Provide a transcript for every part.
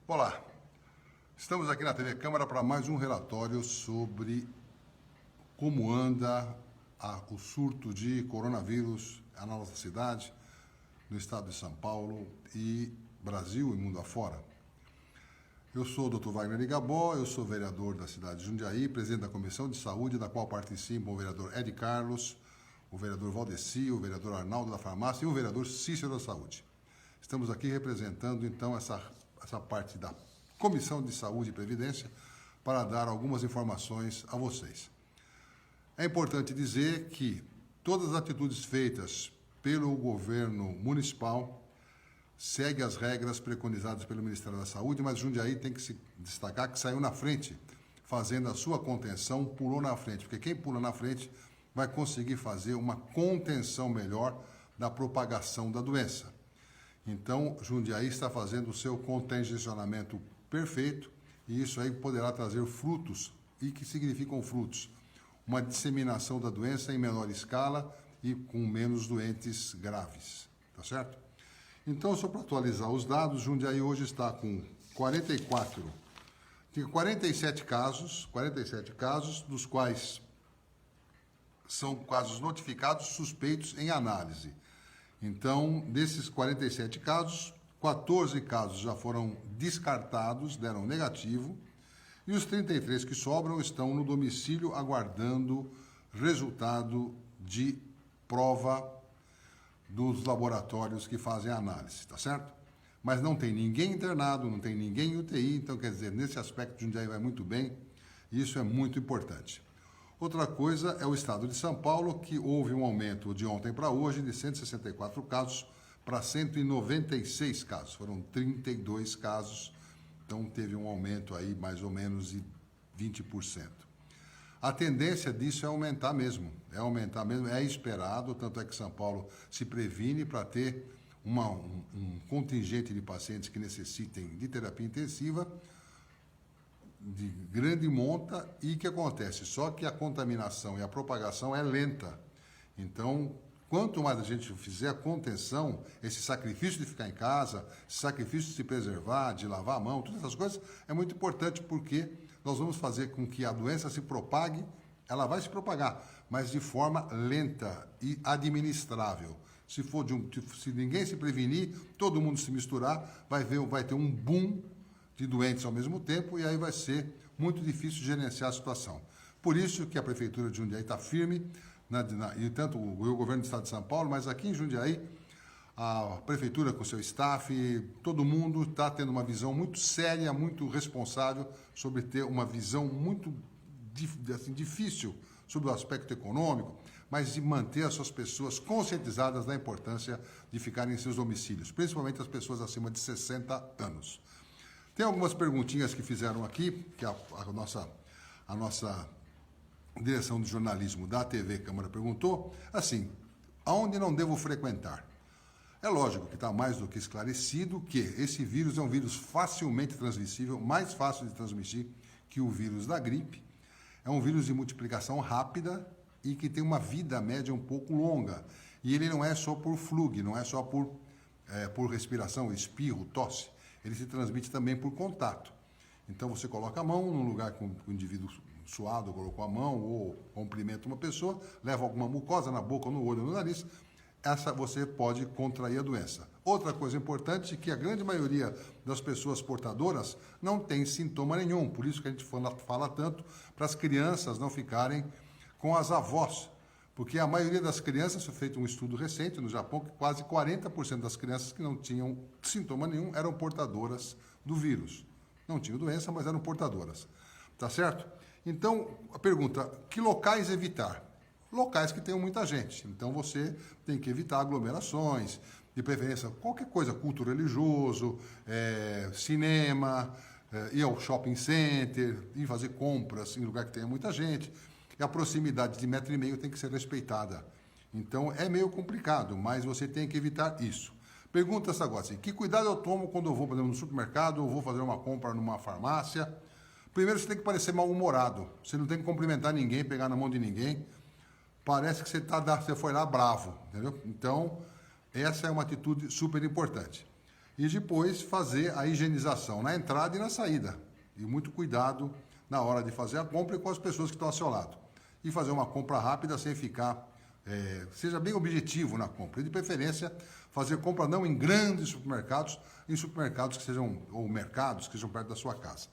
Olá, estamos aqui na TV Câmara para mais um relatório sobre como anda o surto de coronavírus na nossa cidade, no estado de São Paulo e Brasil e mundo afora. Eu sou o Dr. Wagner Ligabó, eu sou vereador da cidade de Jundiaí, presidente da Comissão de Saúde, da qual participam o vereador Ed Carlos, o vereador Valdeci, o vereador Arnaldo da Farmácia e o vereador Cícero da Saúde. Estamos aqui representando, então, essa parte da Comissão de Saúde e Previdência para dar algumas informações a vocês. É importante dizer que todas as atitudes feitas pelo governo municipal seguem as regras preconizadas pelo Ministério da Saúde, mas Jundiaí tem que se destacar que saiu na frente, fazendo a sua contenção, pulou na frente, porque quem pula na frente vai conseguir fazer uma contenção melhor da propagação da doença. Então, Jundiaí está fazendo o seu contingenciamento perfeito e isso aí poderá trazer frutos. E que significam frutos? Uma disseminação da doença em menor escala e com menos doentes graves, tá certo? Então, só para atualizar os dados, Jundiaí hoje está com 47 casos, dos quais são casos notificados suspeitos em análise. Então, desses 47 casos, 14 casos já foram descartados, deram negativo, e os 33 que sobram estão no domicílio aguardando resultado de prova dos laboratórios que fazem a análise, tá certo? Mas não tem ninguém internado, não tem ninguém em UTI, então quer dizer, nesse aspecto, Jundiaí vai muito bem, e isso é muito importante. Outra coisa é o estado de São Paulo, que houve um aumento de ontem para hoje de 164 casos para 196 casos. Foram 32 casos, então teve um aumento aí mais ou menos de 20%. A tendência disso é aumentar mesmo, é esperado, tanto é que São Paulo se previne para ter um contingente de pacientes que necessitem de terapia intensiva, de grande monta, e que acontece? Só que a contaminação e a propagação é lenta. Então, quanto mais a gente fizer a contenção, esse sacrifício de ficar em casa, esse sacrifício de se preservar, de lavar a mão, todas essas coisas, é muito importante porque nós vamos fazer com que a doença se propague, ela vai se propagar, mas de forma lenta e administrável. Se ninguém se prevenir, todo mundo se misturar, vai ter um boom de doentes ao mesmo tempo, e aí vai ser muito difícil gerenciar a situação. Por isso que a Prefeitura de Jundiaí está firme, e tanto o governo do Estado de São Paulo, mas aqui em Jundiaí, a Prefeitura com seu staff, todo mundo está tendo uma visão muito séria, muito responsável, sobre ter uma visão muito difícil sobre o aspecto econômico, mas de manter as suas pessoas conscientizadas da importância de ficarem em seus domicílios, principalmente as pessoas acima de 60 anos. Tem algumas perguntinhas que fizeram aqui, que a nossa direção de jornalismo da TV Câmara perguntou, assim, aonde não devo frequentar? É lógico que está mais do que esclarecido que esse vírus é um vírus facilmente transmissível, mais fácil de transmitir que o vírus da gripe. É um vírus de multiplicação rápida e que tem uma vida média um pouco longa. E ele não é só por flug, não é só por respiração, espirro, tosse. Ele se transmite também por contato. Então, você coloca a mão num lugar que o indivíduo suado colocou a mão, ou cumprimenta uma pessoa, leva alguma mucosa na boca, no olho, no nariz, você pode contrair a doença. Outra coisa importante é que a grande maioria das pessoas portadoras não tem sintoma nenhum, por isso que a gente fala tanto para as crianças não ficarem com as avós, porque a maioria das crianças, foi feito um estudo recente no Japão, que quase 40% das crianças que não tinham sintoma nenhum eram portadoras do vírus. Não tinham doença, mas eram portadoras. Tá certo? Então, a pergunta, que locais evitar? Locais que tenham muita gente. Então, você tem que evitar aglomerações, de preferência qualquer coisa, culto religioso, cinema, ir ao shopping center, ir fazer compras em lugar que tenha muita gente. E a proximidade de 1,5 metro tem que ser respeitada. Então, é meio complicado, mas você tem que evitar isso. Pergunta-se agora assim, que cuidado eu tomo quando eu vou, por exemplo, no supermercado, ou vou fazer uma compra numa farmácia? Primeiro, você tem que parecer mal-humorado. Você não tem que cumprimentar ninguém, pegar na mão de ninguém. Parece que você foi lá bravo, entendeu? Então, essa é uma atitude super importante. E depois fazer a higienização na entrada e na saída. E muito cuidado na hora de fazer a compra e com as pessoas que estão ao seu lado. E fazer uma compra rápida sem ficar... seja bem objetivo na compra. E de preferência, fazer compra não em grandes supermercados, em supermercados que sejam, ou mercados que sejam perto da sua casa.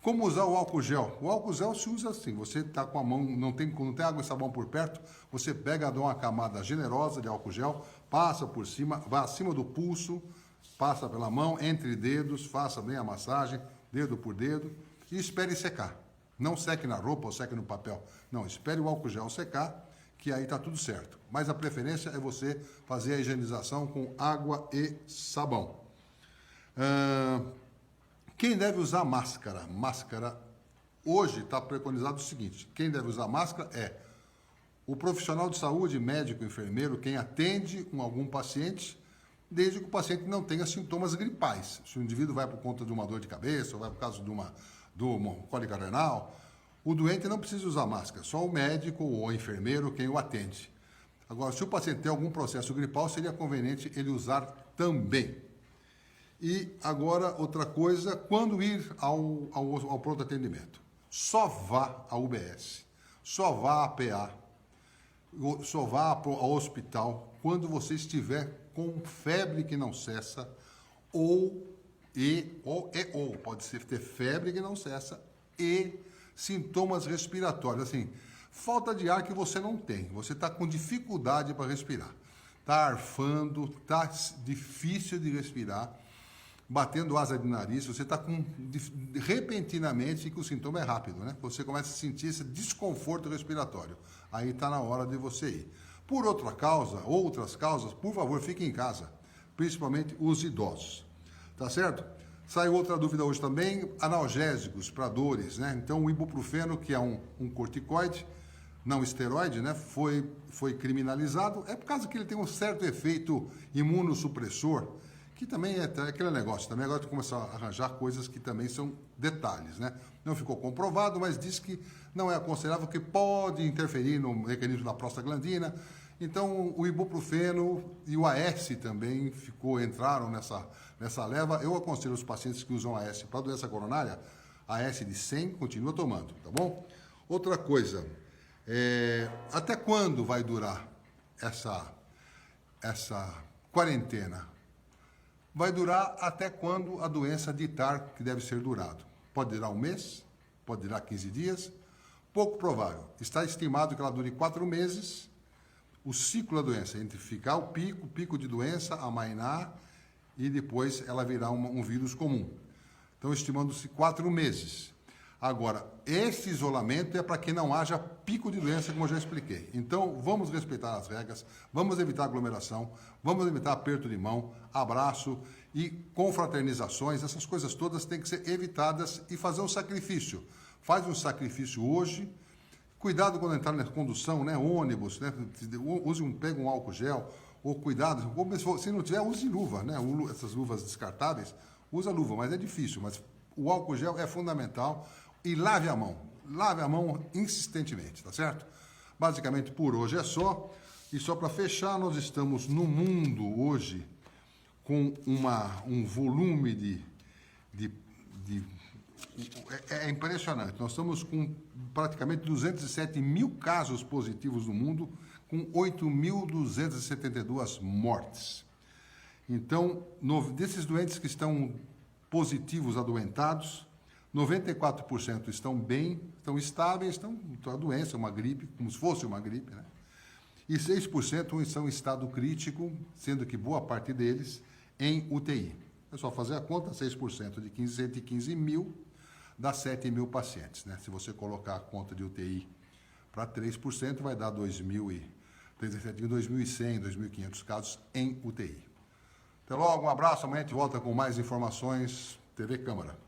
Como usar o álcool gel? O álcool gel se usa assim, você está com a mão, não tem água e sabão por perto, você pega, dá uma camada generosa de álcool gel, passa por cima, vai acima do pulso, passa pela mão, entre dedos, faça bem a massagem, dedo por dedo, e espere secar. Não seque na roupa ou seque no papel. Não, espere o álcool gel secar, que aí está tudo certo. Mas a preferência é você fazer a higienização com água e sabão. Quem deve usar máscara? Máscara, hoje está preconizado o seguinte, quem deve usar máscara é o profissional de saúde, médico, enfermeiro, quem atende algum paciente, desde que o paciente não tenha sintomas gripais. Se o indivíduo vai por conta de uma dor de cabeça, ou vai por causa de uma cólica renal, o doente não precisa usar máscara, só o médico ou o enfermeiro quem o atende. Agora, se o paciente tem algum processo gripal, seria conveniente ele usar também. E agora, outra coisa, quando ir ao pronto atendimento, só vá à UBS, só vá à PA, só vá ao hospital quando você estiver com febre que não cessa, ou pode ser ter febre que não cessa, e sintomas respiratórios, assim, falta de ar que você não tem, você está com dificuldade para respirar, está arfando, está difícil de respirar, batendo asa de nariz, você está com, repentinamente, que o sintoma é rápido, né? Você começa a sentir esse desconforto respiratório. Aí está na hora de você ir. Por outras causas, por favor, fique em casa, principalmente os idosos. Tá certo? Saiu outra dúvida hoje também, analgésicos para dores, né? Então, o ibuprofeno, que é um corticoide, não esteroide, né? Foi criminalizado, é por causa que ele tem um certo efeito imunossupressor, que também é aquele negócio, também agora tem que começar a arranjar coisas que também são detalhes, né? Não ficou comprovado, mas diz que não é aconselhável, que pode interferir no mecanismo da prostaglandina. Então, o ibuprofeno e o AS também entraram nessa leva. Eu aconselho os pacientes que usam AS para doença coronária, AS de 100, continua tomando, tá bom? Outra coisa, até quando vai durar essa quarentena? Vai durar até quando a doença ditar que deve ser durado. Pode durar um mês, pode durar 15 dias, pouco provável. Está estimado que ela dure 4 meses, o ciclo da doença, entre ficar o pico de doença, amainar, e depois ela virar um vírus comum. Então, estimando-se 4 meses. Agora, esse isolamento é para que não haja pico de doença, como eu já expliquei. Então, vamos respeitar as regras, vamos evitar aglomeração, vamos evitar aperto de mão, abraço e confraternizações. Essas coisas todas têm que ser evitadas e fazer um sacrifício. Faz um sacrifício hoje. Cuidado quando entrar na condução, né? Ônibus, né? Pega um álcool gel, ou cuidado, ou se não tiver, use luva, né? Essas luvas descartáveis, usa luva, mas é difícil, mas o álcool gel é fundamental. E lave a mão insistentemente, tá certo? Basicamente, por hoje é só. E só para fechar, nós estamos no mundo hoje com um volume é impressionante. Nós estamos com praticamente 207 mil casos positivos no mundo, com 8.272 mortes. Então, desses doentes que estão positivos, adoentados, 94% estão bem, estão estáveis, estão a doença, uma gripe, como se fosse uma gripe, né? E 6% estão em estado crítico, sendo que boa parte deles em UTI. É só fazer a conta, 6% de 115 mil dá 7 mil pacientes, né? Se você colocar a conta de UTI para 3%, vai dar 2.100, 2.500 casos em UTI. Até logo, um abraço, amanhã a gente volta com mais informações. TV Câmara.